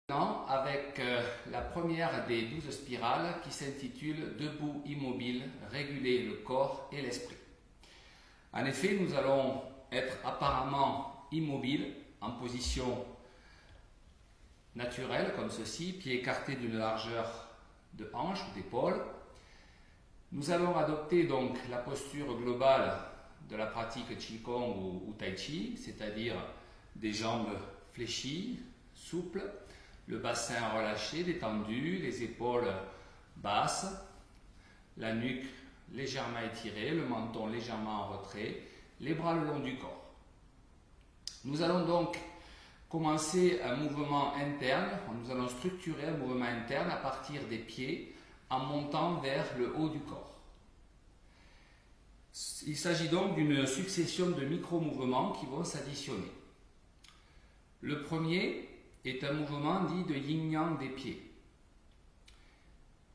Avec la première des 12 spirales qui s'intitule Debout immobile, réguler le corps et l'esprit. En effet, nous allons être apparemment immobiles en position naturelle comme ceci, pieds écartés d'une largeur de hanche ou d'épaule. Nous allons adopter donc la posture globale de la pratique Qigong ou Tai Chi, c'est-à-dire des jambes fléchies, souples, le bassin relâché, détendu, les épaules basses, la nuque légèrement étirée, le menton légèrement en retrait, les bras le long du corps. Nous allons donc commencer un mouvement interne, nous allons structurer un mouvement interne à partir des pieds en montant vers le haut du corps. Il s'agit donc d'une succession de micro-mouvements qui vont s'additionner. Le premier est un mouvement dit de yin-yang des pieds.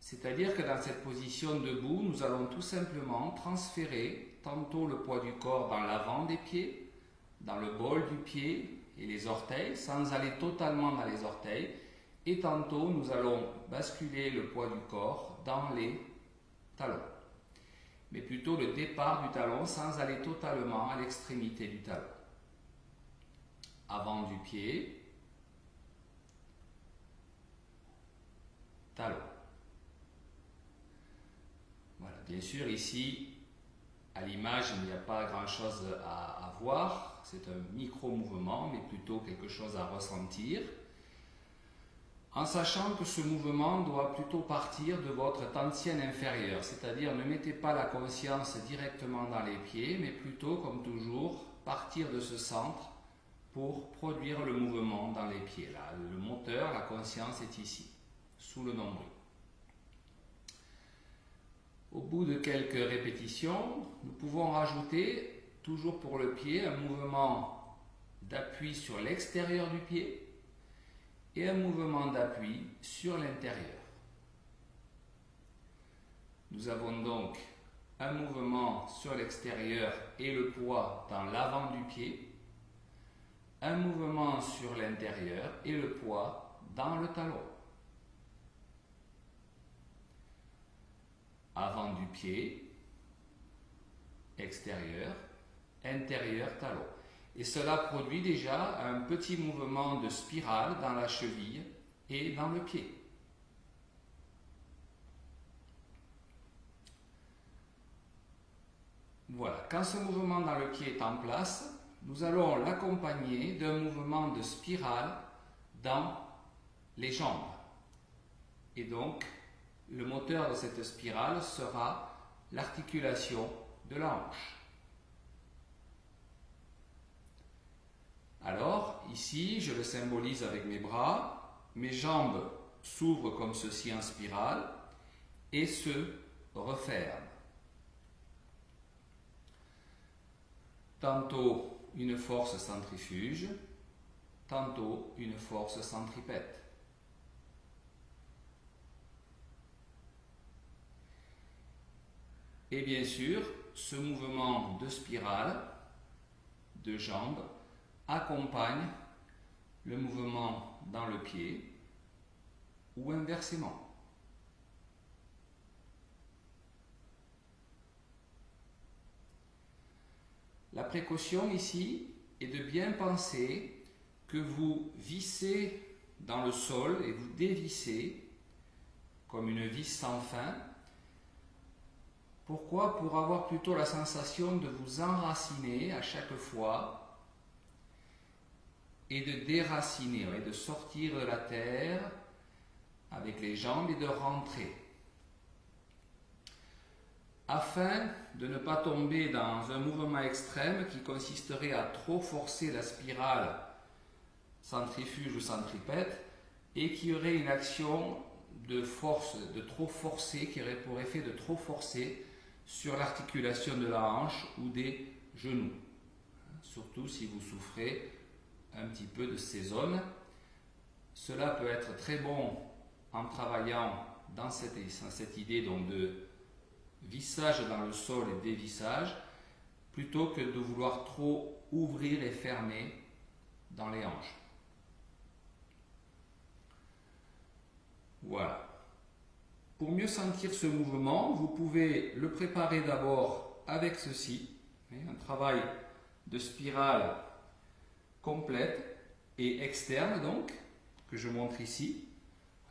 C'est-à-dire que dans cette position debout, nous allons tout simplement transférer tantôt le poids du corps dans l'avant des pieds, dans le bol du pied et les orteils, sans aller totalement dans les orteils, et tantôt nous allons basculer le poids du corps dans les talons. Mais plutôt le départ du talon sans aller totalement à l'extrémité du talon. Avant du pied, talon. Voilà, bien sûr, ici, à l'image, il n'y a pas grand-chose à voir. C'est un micro-mouvement, mais plutôt quelque chose à ressentir. En sachant que ce mouvement doit plutôt partir de votre tantienne inférieure, c'est-à-dire ne mettez pas la conscience directement dans les pieds, mais plutôt, comme toujours, partir de ce centre pour produire le mouvement dans les pieds. Là, le moteur, la conscience est ici, sous le nombril. Au bout de quelques répétitions, nous pouvons rajouter, toujours pour le pied, un mouvement d'appui sur l'extérieur du pied et un mouvement d'appui sur l'intérieur. Nous avons donc un mouvement sur l'extérieur et le poids dans l'avant du pied, un mouvement sur l'intérieur et le poids dans le talon. Avant du pied, extérieur, intérieur, talon. Et cela produit déjà un petit mouvement de spirale dans la cheville et dans le pied. Voilà, quand ce mouvement dans le pied est en place, nous allons l'accompagner d'un mouvement de spirale dans les jambes. Et donc, le moteur de cette spirale sera l'articulation de la hanche. Alors, ici, je le symbolise avec mes bras, mes jambes s'ouvrent comme ceci en spirale et se referment. Tantôt une force centrifuge, tantôt une force centripète. Et bien sûr, ce mouvement de spirale, de jambes, accompagne le mouvement dans le pied ou inversement. La précaution ici est de bien penser que vous vissez dans le sol et vous dévissez comme une vis sans fin. Pourquoi? Pour avoir plutôt la sensation de vous enraciner à chaque fois et de déraciner, et de sortir de la terre avec les jambes et de rentrer. Afin de ne pas tomber dans un mouvement extrême qui consisterait à trop forcer la spirale centrifuge ou centripète et qui aurait une action de force, de trop forcer, qui aurait pour effet de trop forcer sur l'articulation de la hanche ou des genoux. Surtout si vous souffrez un petit peu de ces zones. Cela peut être très bon en travaillant dans cette idée donc de vissage dans le sol et dévissage, plutôt que de vouloir trop ouvrir et fermer dans les hanches. Pour mieux sentir ce mouvement, vous pouvez le préparer d'abord avec ceci, un travail de spirale complète et externe donc, que je montre ici,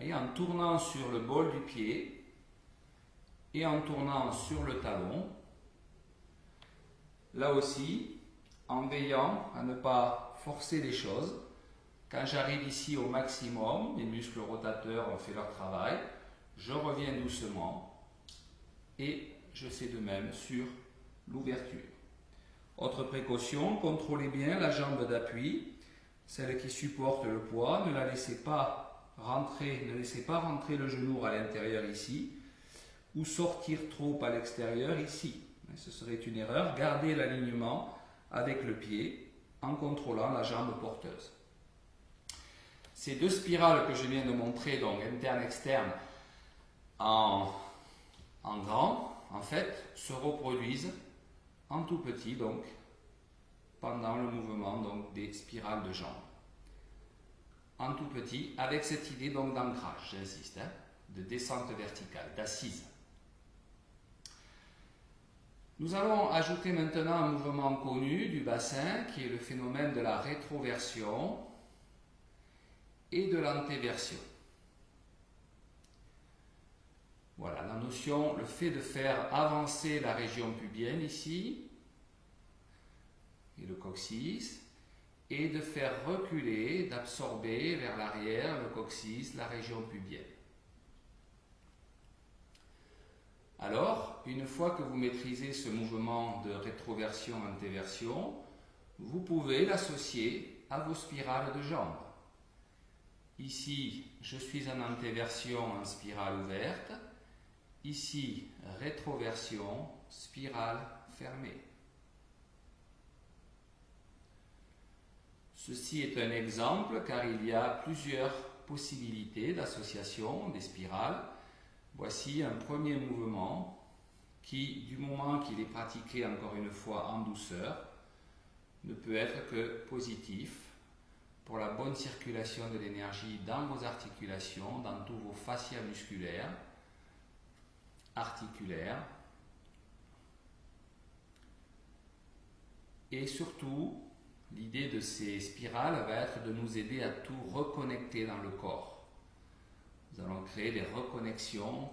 en tournant sur le bol du pied et en tournant sur le talon. Là aussi, en veillant à ne pas forcer les choses. Quand j'arrive ici au maximum, les muscles rotateurs ont fait leur travail, je reviens doucement et je fais de même sur l'ouverture. Autre précaution, contrôlez bien la jambe d'appui, celle qui supporte le poids, ne la laissez pas rentrer, ne laissez pas rentrer le genou à l'intérieur ici, ou sortir trop à l'extérieur ici. Ce serait une erreur. Gardez l'alignement avec le pied en contrôlant la jambe porteuse. Ces deux spirales que je viens de montrer, donc interne-externe, en grand, en fait, se reproduisent en tout petit, donc, pendant le mouvement donc, des spirales de jambes. En tout petit, avec cette idée donc d'ancrage, j'insiste, de descente verticale, d'assise. Nous allons ajouter maintenant un mouvement connu du bassin qui est le phénomène de la rétroversion et de l'antéversion. Voilà, la notion, le fait de faire avancer la région pubienne ici, et le coccyx, et de faire reculer, d'absorber vers l'arrière le coccyx, la région pubienne. Alors, une fois que vous maîtrisez ce mouvement de rétroversion-antéversion, vous pouvez l'associer à vos spirales de jambes. Ici, je suis en antéversion en spirale ouverte. Ici, rétroversion, spirale fermée. Ceci est un exemple car il y a plusieurs possibilités d'association des spirales. Voici un premier mouvement qui, du moment qu'il est pratiqué encore une fois en douceur, ne peut être que positif pour la bonne circulation de l'énergie dans vos articulations, dans tous vos fascias musculaires, articulaires, et surtout, l'idée de ces spirales va être de nous aider à tout reconnecter dans le corps. Nous allons créer des reconnexions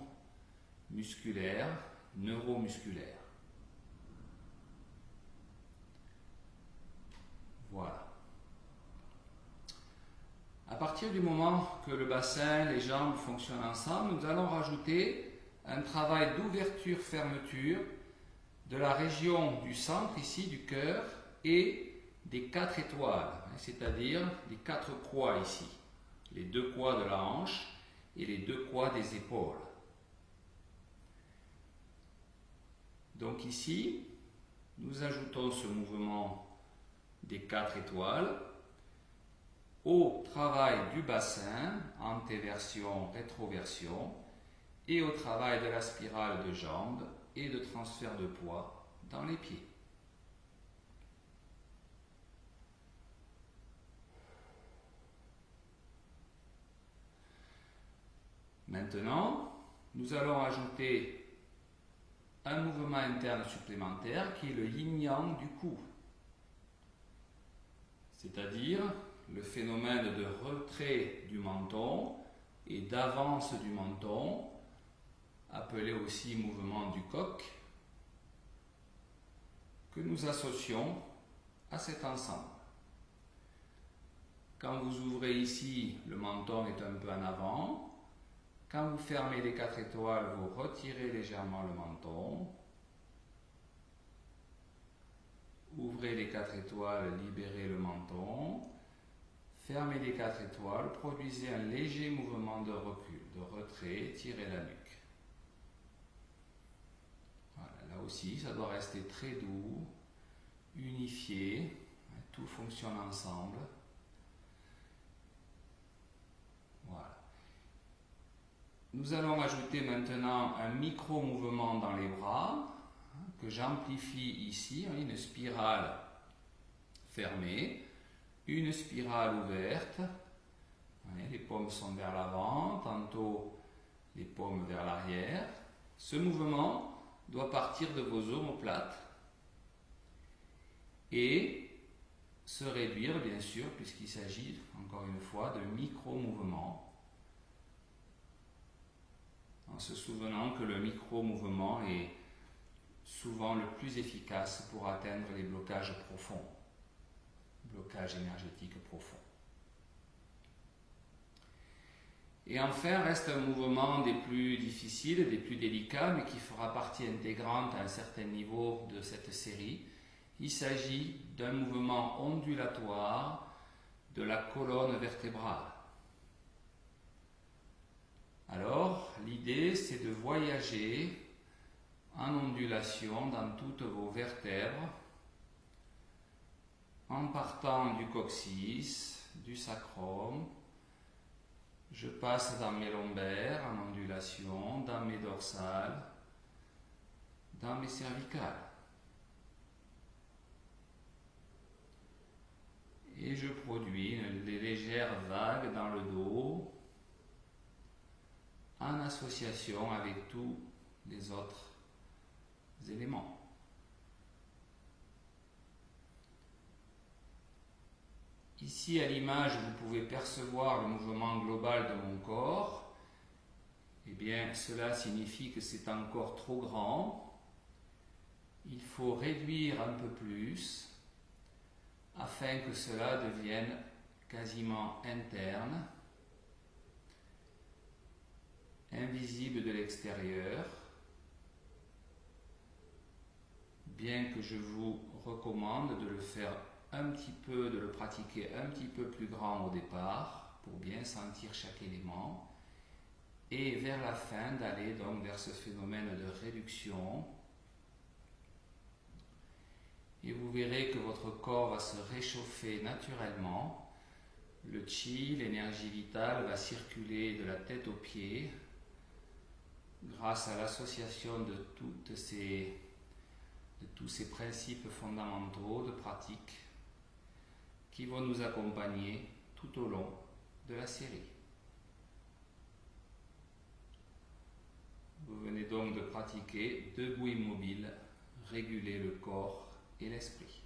musculaires, neuromusculaires. Voilà. À partir du moment que le bassin, les jambes fonctionnent ensemble, nous allons rajouter un travail d'ouverture-fermeture de la région du centre, ici, du cœur, et des 4 étoiles, c'est-à-dire les 4 croix ici, les 2 croix de la hanche et les 2 croix des épaules. Donc ici, nous ajoutons ce mouvement des 4 étoiles au travail du bassin, antéversion, rétroversion, et au travail de la spirale de jambes et de transfert de poids dans les pieds. Maintenant, nous allons ajouter un mouvement interne supplémentaire qui est le yin-yang du cou, c'est-à-dire le phénomène de retrait du menton et d'avance du menton, appelé aussi mouvement du coq, que nous associons à cet ensemble. Quand vous ouvrez ici, le menton est un peu en avant. Quand vous fermez les 4 étoiles, vous retirez légèrement le menton. Ouvrez les 4 étoiles, libérez le menton. Fermez les 4 étoiles, produisez un léger mouvement de recul, de retrait, tirez la nuque. Voilà, là aussi, ça doit rester très doux, unifié, tout fonctionne ensemble. Voilà. Nous allons ajouter maintenant un micro-mouvement dans les bras, que j'amplifie ici, une spirale fermée, une spirale ouverte. Les paumes sont vers l'avant, tantôt les paumes vers l'arrière. Ce mouvement doit partir de vos omoplates et se réduire, bien sûr, puisqu'il s'agit, encore une fois, de micro-mouvements, en se souvenant que le micro-mouvement est souvent le plus efficace pour atteindre les blocages profonds, blocages énergétiques profonds. Et enfin, reste un mouvement des plus difficiles, des plus délicats, mais qui fera partie intégrante à un certain niveau de cette série. Il s'agit d'un mouvement ondulatoire de la colonne vertébrale. Alors, l'idée, c'est de voyager en ondulation dans toutes vos vertèbres, en partant du coccyx, du sacrum. Je passe dans mes lombaires en ondulation, dans mes dorsales, dans mes cervicales. Et je produis une légère vague dans le dos en association avec tous les autres éléments. Ici, à l'image, vous pouvez percevoir le mouvement global de mon corps. Eh bien, cela signifie que c'est encore trop grand. Il faut réduire un peu plus afin que cela devienne quasiment interne, invisible de l'extérieur, bien que je vous recommande de le faire de le pratiquer un petit peu plus grand au départ, pour bien sentir chaque élément, et vers la fin d'aller donc vers ce phénomène de réduction. Et vous verrez que votre corps va se réchauffer naturellement. Le chi, l'énergie vitale, va circuler de la tête aux pieds grâce à l'association de tous ces principes fondamentaux de pratique qui vont nous accompagner tout au long de la série. Vous venez donc de pratiquer debout immobile, réguler le corps et l'esprit.